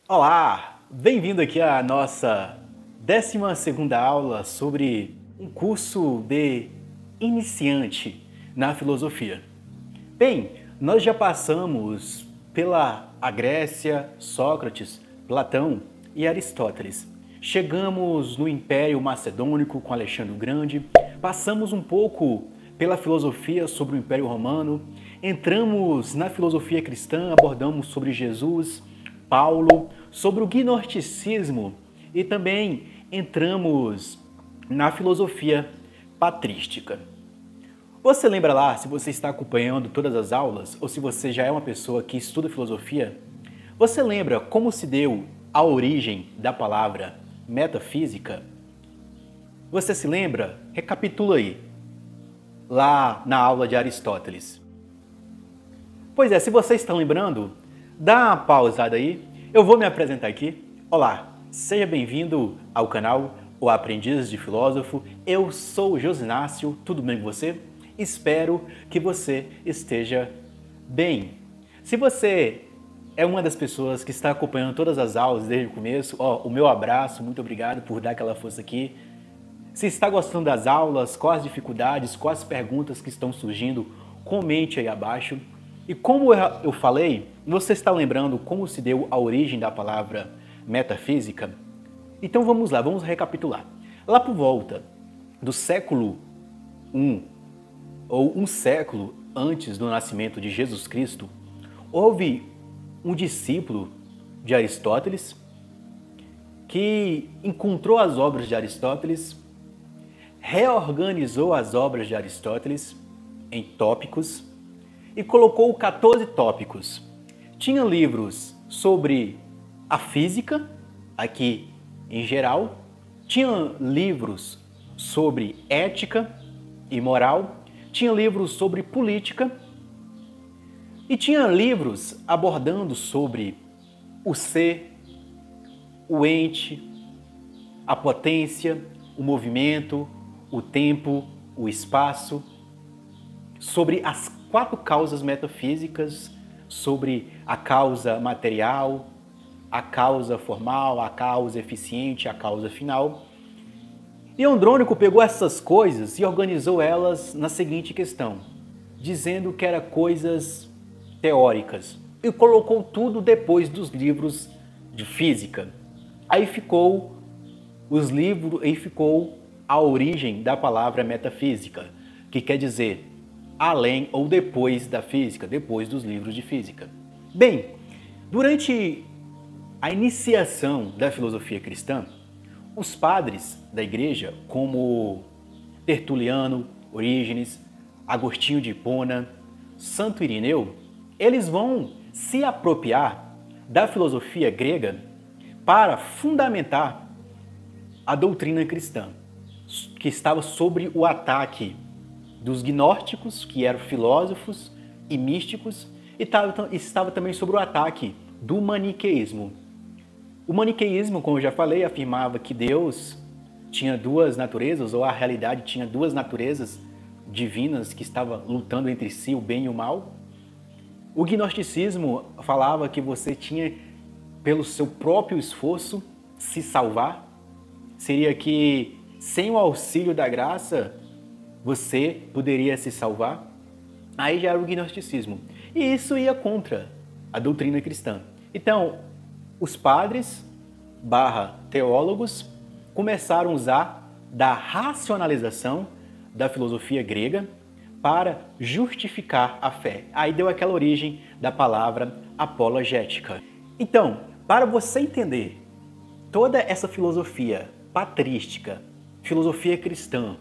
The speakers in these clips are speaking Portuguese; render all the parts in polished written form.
Olá, bem-vindo aqui à nossa 12ª aula sobre um curso de iniciante na filosofia. Bem, nós já passamos pela Grécia, Sócrates, Platão e Aristóteles. Chegamos no Império Macedônico com Alexandre o Grande, passamos um pouco pela filosofia sobre o Império Romano, entramos na filosofia cristã, abordamos sobre Jesus, Paulo, sobre o gnosticismo e também entramos na filosofia patrística. Você lembra lá, se você está acompanhando todas as aulas ou se você já é uma pessoa que estuda filosofia, você lembra como se deu a origem da palavra metafísica? Você se lembra? Recapitula aí, lá na aula de Aristóteles. Pois é, se você está lembrando, dá uma pausada aí, eu vou me apresentar aqui. Olá, seja bem-vindo ao canal O Aprendiz de Filósofo. Eu sou o Josinácio, tudo bem com você? Espero que você esteja bem. Se você é uma das pessoas que está acompanhando todas as aulas desde o começo, o meu abraço, muito obrigado por dar aquela força aqui. Se está gostando das aulas, quais as dificuldades, quais as perguntas que estão surgindo, comente aí abaixo. E como eu falei, você está lembrando como se deu a origem da palavra metafísica? Então vamos lá, vamos recapitular. Lá por volta do século I, ou um século antes do nascimento de Jesus Cristo, houve um discípulo de Aristóteles que encontrou as obras de Aristóteles, reorganizou as obras de Aristóteles em tópicos e colocou 14 tópicos. Tinha livros sobre a física, aqui em geral, tinha livros sobre ética e moral, tinha livros sobre política e tinha livros abordando sobre o ser, o ente, a potência, o movimento, o tempo, o espaço, sobre as 4 causas metafísicas, sobre a causa material, a causa formal, a causa eficiente, a causa final. E Andrônico pegou essas coisas e organizou elas na seguinte questão, dizendo que eram coisas teóricas, e colocou tudo depois dos livros de física. Aí ficou os livros, aí ficou a origem da palavra metafísica, que quer dizer além ou depois da física, depois dos livros de física. Bem, durante a iniciação da filosofia cristã, os padres da igreja, como Tertuliano, Orígenes, Agostinho de Hipona, Santo Irineu, eles vão se apropriar da filosofia grega para fundamentar a doutrina cristã, que estava sob o ataque dos gnósticos, que eram filósofos e místicos, e estava também sob o ataque do maniqueísmo. O maniqueísmo, como eu já falei, afirmava que Deus tinha 2 naturezas, ou a realidade tinha 2 naturezas divinas que estavam lutando entre si, o bem e o mal. O gnosticismo falava que você tinha, pelo seu próprio esforço, se salvar. Seria que, sem o auxílio da graça, você poderia se salvar? Aí já era o gnosticismo. E isso ia contra a doutrina cristã. Então, os padres / teólogos começaram a usar da racionalização da filosofia grega para justificar a fé. Aí deu aquela origem da palavra apologética. Então, para você entender toda essa filosofia patrística, filosofia cristã,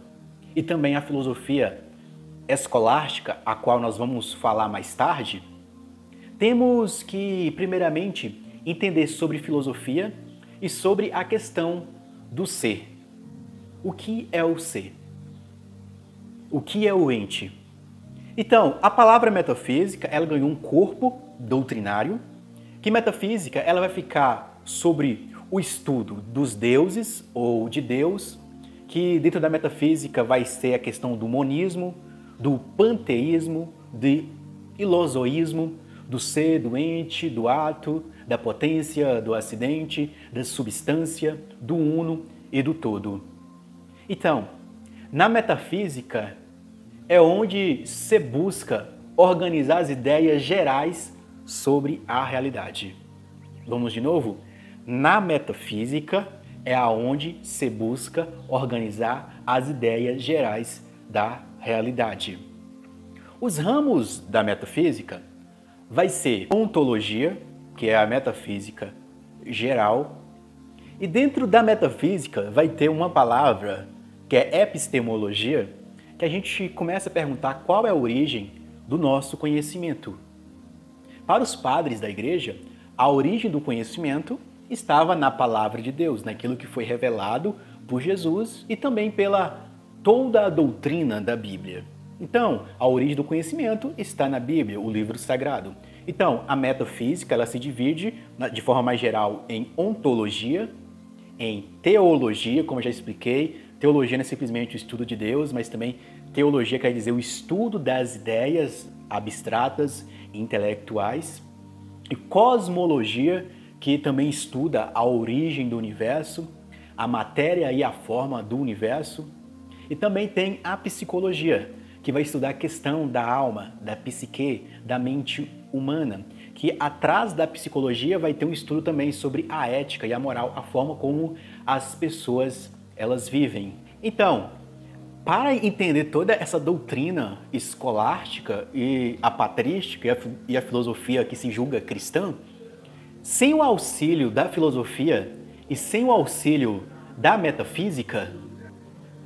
e também a filosofia escolástica, a qual nós vamos falar mais tarde, temos que, primeiramente, entender sobre filosofia e sobre a questão do ser. O que é o ser? O que é o ente? Então, a palavra metafísica, ela ganhou um corpo doutrinário, que metafísica ela vai ficar sobre o estudo dos deuses ou de Deus, que dentro da metafísica vai ser a questão do monismo, do panteísmo, do ilosoísmo, do ser, do ente, do ato, da potência, do acidente, da substância, do uno e do todo. Então, na metafísica é onde se busca organizar as ideias gerais sobre a realidade. Vamos de novo? Na metafísica é aonde se busca organizar as ideias gerais da realidade. Os ramos da metafísica vai ser ontologia, que é a metafísica geral, e dentro da metafísica vai ter uma palavra que é epistemologia, que a gente começa a perguntar qual é a origem do nosso conhecimento. Para os padres da igreja, a origem do conhecimento estava na palavra de Deus, naquilo que foi revelado por Jesus e também pela toda a doutrina da Bíblia. Então, a origem do conhecimento está na Bíblia, o livro sagrado. Então, a metafísica ela se divide, de forma mais geral, em ontologia, em teologia, como eu já expliquei. Teologia não é simplesmente o estudo de Deus, mas também teologia quer dizer o estudo das ideias abstratas e intelectuais. E cosmologia, que também estuda a origem do universo, a matéria e a forma do universo. E também tem a psicologia, que vai estudar a questão da alma, da psique, da mente humana, que atrás da psicologia vai ter um estudo também sobre a ética e a moral, a forma como as pessoas elas vivem. Então, para entender toda essa doutrina escolástica e a patrística e a filosofia que se julga cristã, sem o auxílio da filosofia e sem o auxílio da metafísica,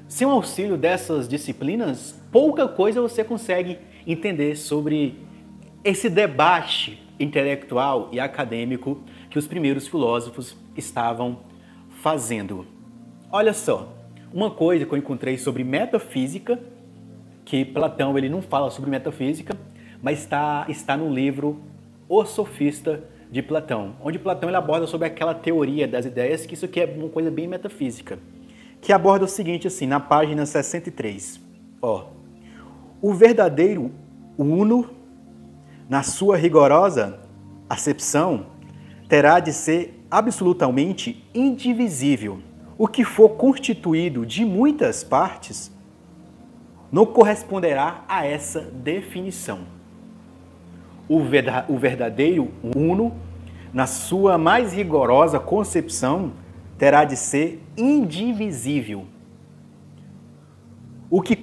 sem o auxílio dessas disciplinas, pouca coisa você consegue entender sobre esse debate intelectual e acadêmico que os primeiros filósofos estavam fazendo. Olha só, uma coisa que eu encontrei sobre metafísica, que Platão ele não fala sobre metafísica, mas está no livro O Sofista de Platão, onde Platão ele aborda sobre aquela teoria das ideias, que isso aqui é uma coisa bem metafísica, que aborda o seguinte assim, na página 63, o verdadeiro uno, na sua rigorosa acepção, terá de ser absolutamente indivisível. O que for constituído de muitas partes não corresponderá a essa definição. O verdadeiro uno, na sua mais rigorosa concepção, terá de ser indivisível. O que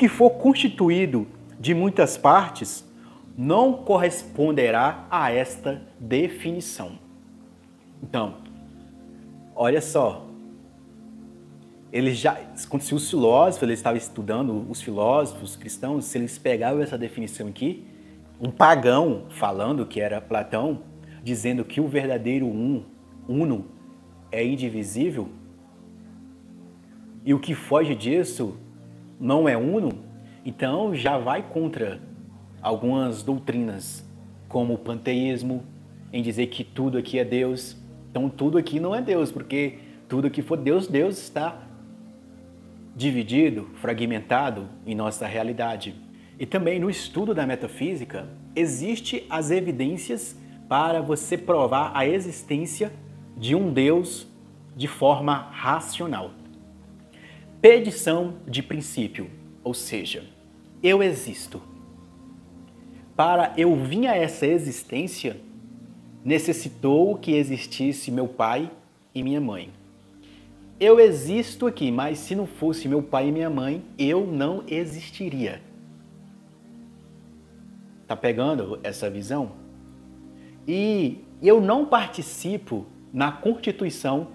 for constituído de muitas partes não corresponderá a esta definição. Então, olha só, se os filósofos, eles estavam estudando, os filósofos cristãos, se eles pegavam essa definição aqui, um pagão falando que era Platão, dizendo que o verdadeiro uno é indivisível, e o que foge disso não é uno, então já vai contra algumas doutrinas, como o panteísmo, em dizer que tudo aqui é Deus. Então tudo aqui não é Deus, porque tudo que for Deus, Deus está dividido, fragmentado em nossa realidade. E também no estudo da metafísica, existem as evidências para você provar a existência de um Deus de forma racional. Petição de princípio, ou seja, eu existo. Para eu vir a essa existência, necessitou que existisse meu pai e minha mãe. Eu existo aqui, mas se não fosse meu pai e minha mãe, eu não existiria. Tá pegando essa visão? E eu não participo na constituição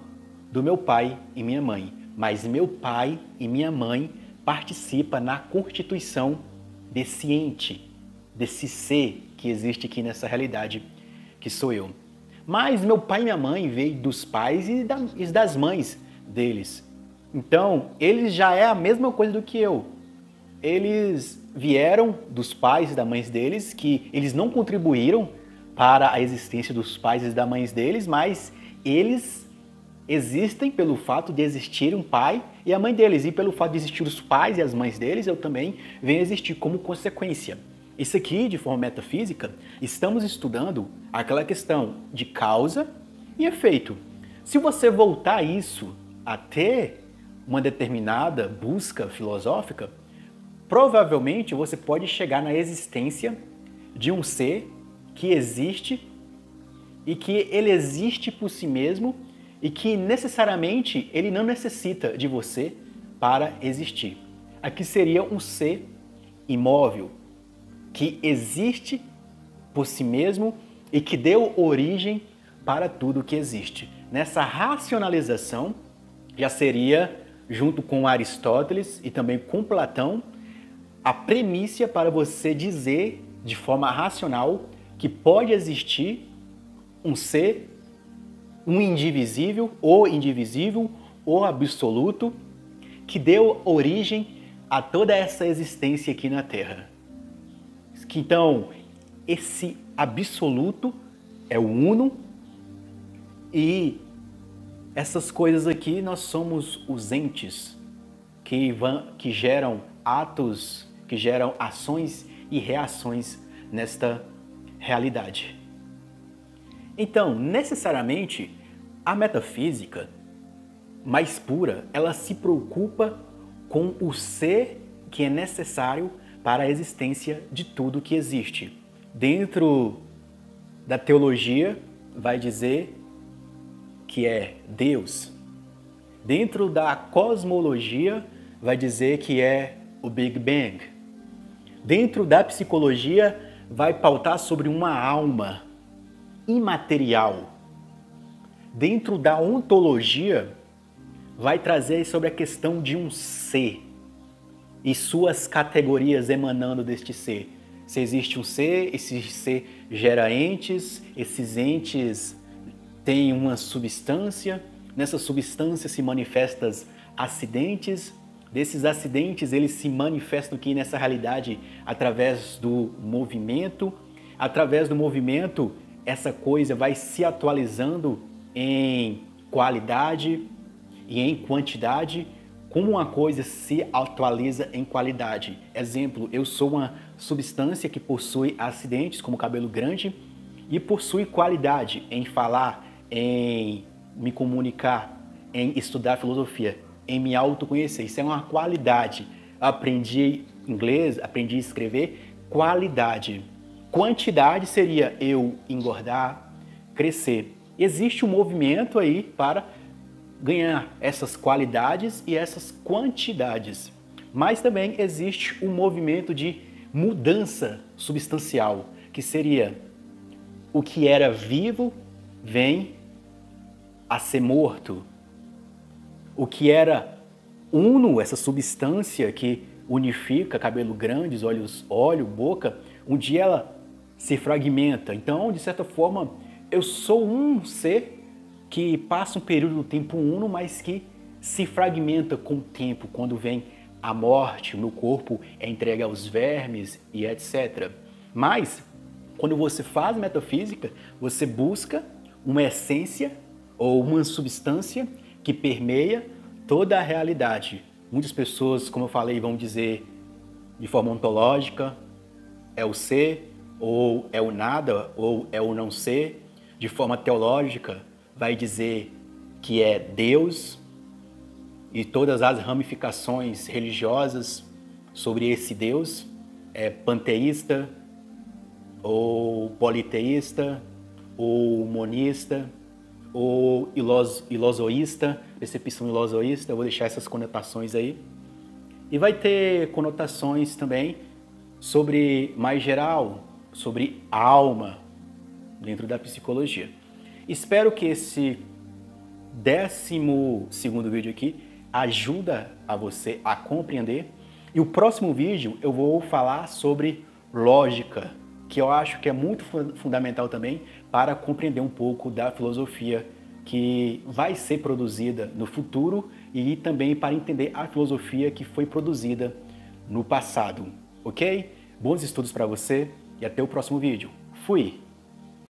do meu pai e minha mãe, mas meu pai e minha mãe participam na constituição desse ente, desse ser que existe aqui nessa realidade, que sou eu. Mas meu pai e minha mãe veio dos pais e das mães deles. Então, eles já é a mesma coisa do que eu. Eles vieram dos pais e das mães deles, que eles não contribuíram para a existência dos pais e das mães deles, mas eles existem pelo fato de existir um pai e a mãe deles. E pelo fato de existir os pais e as mães deles, eu também venho existir como consequência. Isso aqui, de forma metafísica, estamos estudando aquela questão de causa e efeito. Se você voltar isso até uma determinada busca filosófica, provavelmente você pode chegar na existência de um ser que existe e que ele existe por si mesmo e que necessariamente ele não necessita de você para existir. Aqui seria um ser imóvel, que existe por si mesmo e que deu origem para tudo que existe. Nessa racionalização, já seria, junto com Aristóteles e também com Platão, a premissa para você dizer de forma racional que pode existir um ser, um indivisível ou absoluto, que deu origem a toda essa existência aqui na Terra. Então, esse absoluto é o uno e essas coisas aqui nós somos os entes que geram atos, que geram ações e reações nesta realidade. Então, necessariamente, a metafísica mais pura, ela se preocupa com o ser que é necessário para a existência de tudo que existe. Dentro da teologia, vai dizer que é Deus. Dentro da cosmologia, vai dizer que é o Big Bang. Dentro da psicologia, vai pautar sobre uma alma imaterial. Dentro da ontologia, vai trazer sobre a questão de um ser e suas categorias emanando deste ser. Se existe um ser, esse ser gera entes, esses entes têm uma substância, nessa substância se manifestam acidentes, desses acidentes eles se manifestam aqui nessa realidade através do movimento essa coisa vai se atualizando em qualidade e em quantidade, como uma coisa se atualiza em qualidade. Exemplo, eu sou uma substância que possui acidentes, como cabelo grande, e possui qualidade em falar, em me comunicar, em estudar filosofia, em me autoconhecer. Isso é uma qualidade. Aprendi inglês, aprendi a escrever, qualidade. Quantidade seria eu engordar, crescer. Existe um movimento aí para ganhar essas qualidades e essas quantidades. Mas também existe um movimento de mudança substancial, que seria o que era vivo vem a ser morto. O que era uno, essa substância que unifica cabelo grande, olho, boca, um dia ela se fragmenta. Então, de certa forma, eu sou um ser que passa um período do tempo uno, mas que se fragmenta com o tempo, quando vem a morte, o meu corpo é entregue aos vermes e etc. Mas, quando você faz metafísica, você busca uma essência ou uma substância que permeia toda a realidade. Muitas pessoas, como eu falei, vão dizer de forma ontológica, é o ser, ou é o nada, ou é o não ser. De forma teológica, vai dizer que é Deus e todas as ramificações religiosas sobre esse Deus, é panteísta, ou politeísta, ou monista, ou ilozoísta, percepção ilozoísta. Eu vou deixar essas conotações aí. E vai ter conotações também sobre, mais geral, sobre alma, dentro da psicologia. Espero que esse 12º vídeo aqui ajuda a você a compreender. E o próximo vídeo eu vou falar sobre lógica, que eu acho que é muito fundamental também para compreender um pouco da filosofia que vai ser produzida no futuro e também para entender a filosofia que foi produzida no passado, ok? Bons estudos para você e até o próximo vídeo. Fui!